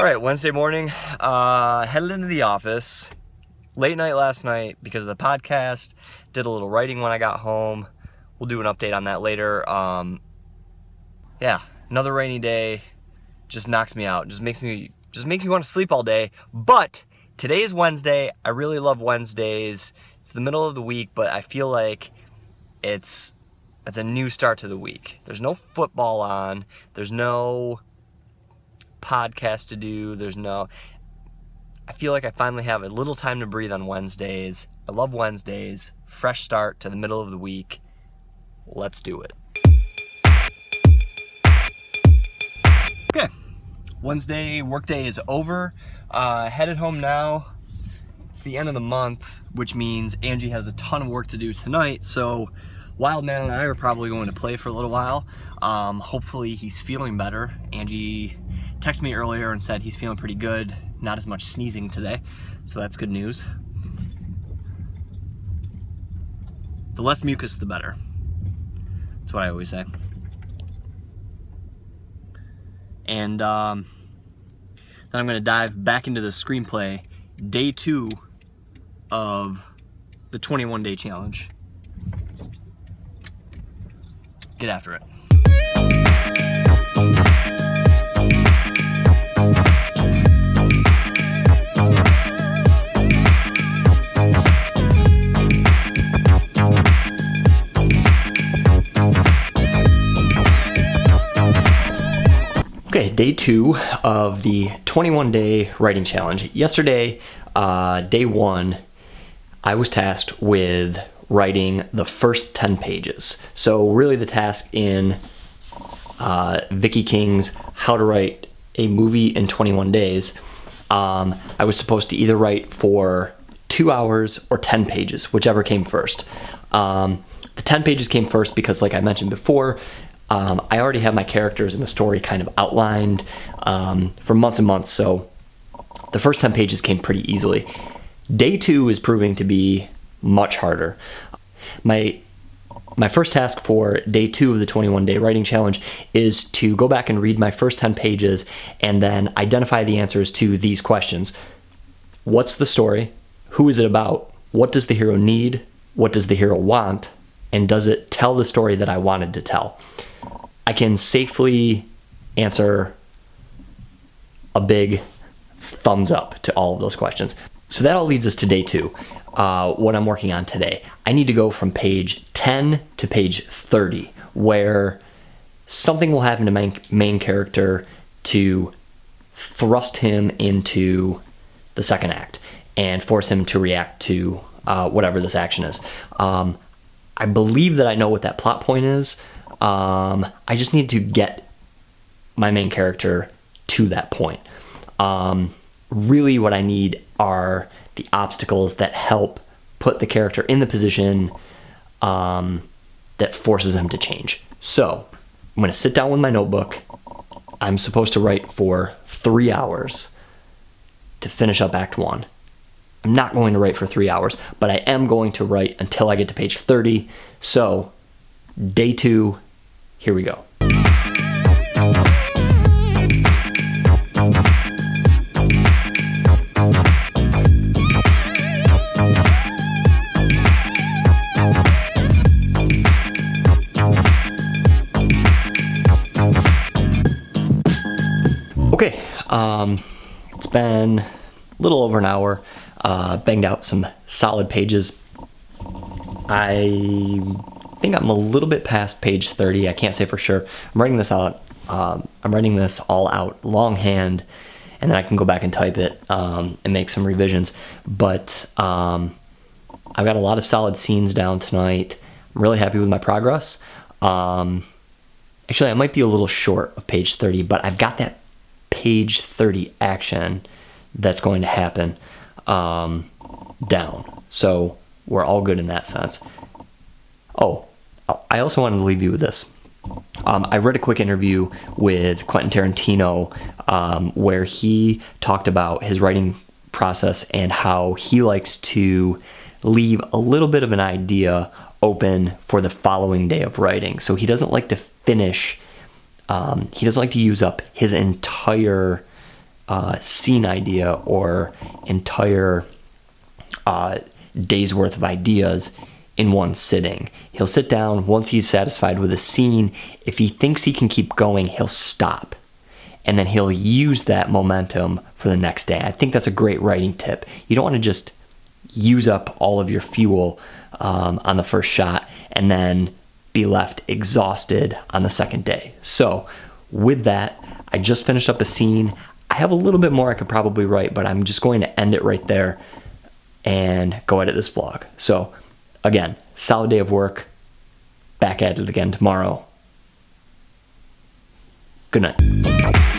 right, Wednesday morning, headed into the office. Late night last night because of the podcast. Did a little writing when I got home. We'll do an update on that later. Yeah, another rainy day. Just knocks me out. Just makes me want to sleep all day. But today is Wednesday. I really love Wednesdays. It's the middle of the week, but I feel like it's a new start to the week. There's no football on. There's no podcast to do. I feel like I finally have a little time to breathe on Wednesdays. I love Wednesdays. Fresh start to the middle of the week. Let's do it. Okay. Wednesday workday is over. Headed home now. It's the end of the month, which means Angie has a ton of work to do tonight. So Wildman and I are probably going to play for a little while. Hopefully he's feeling better. Angie texted me earlier and said he's feeling pretty good. Not as much sneezing today, so that's good news. The less mucus, the better. That's what I always say. And then I'm going to dive back into the screenplay, day 2 of the 21-day challenge. Get after it. Okay, day 2 of the 21-day writing challenge. Yesterday, day 1, I was tasked with writing the first 10 pages. So really the task in Vicky King's How to Write a Movie in 21 Days, I was supposed to either write for 2 hours or 10 pages, whichever came first. The 10 pages came first because, like I mentioned before, I already have my characters in the story kind of outlined for months and months, so the first 10 pages came pretty easily. Day 2 is proving to be much harder. My first task for day 2 of the 21-day writing challenge is to go back and read my first 10 pages and then identify the answers to these questions. What's the story? Who is it about? What does the hero need? What does the hero want? And does it tell the story that I wanted to tell? I can safely answer a big thumbs up to all of those questions. So that all leads us to day 2, what I'm working on today. I need to go from page 10 to page 30, where something will happen to my main character to thrust him into the second act and force him to react to whatever this action is. I believe that I know what that plot point is. I just need to get my main character to that point. Really what I need are the obstacles that help put the character in the position that forces him to change. So I'm going to sit down with my notebook. I'm supposed to write for 3 hours to finish up Act 1. I'm not going to write for 3 hours, but I am going to write until I get to page 30. So day 2, here we go. Okay, it's been a little over an hour. Banged out some solid pages. I think I'm a little bit past page 30. I can't say for sure. I'm writing this out. I'm writing this all out longhand, and then I can go back and type it and make some revisions. But I've got a lot of solid scenes down tonight. I'm really happy with my progress. Actually, I might be a little short of page 30, but I've got that page 30 action that's going to happen down. So we're all good in that sense. Oh, I also wanted to leave you with this. I read a quick interview with Quentin Tarantino where he talked about his writing process and how he likes to leave a little bit of an idea open for the following day of writing. So he doesn't like to finish, he doesn't like to use up his entire scene idea or entire day's worth of ideas in one sitting. He'll sit down. Once he's satisfied with a scene, if he thinks he can keep going, he'll stop. And then he'll use that momentum for the next day. I think that's a great writing tip. You don't want to just use up all of your fuel on the first shot and then be left exhausted on the second day. So with that, I just finished up a scene. I have a little bit more I could probably write, but I'm just going to end it right there and go edit this vlog. So again, solid day of work. Back at it again tomorrow. Good night.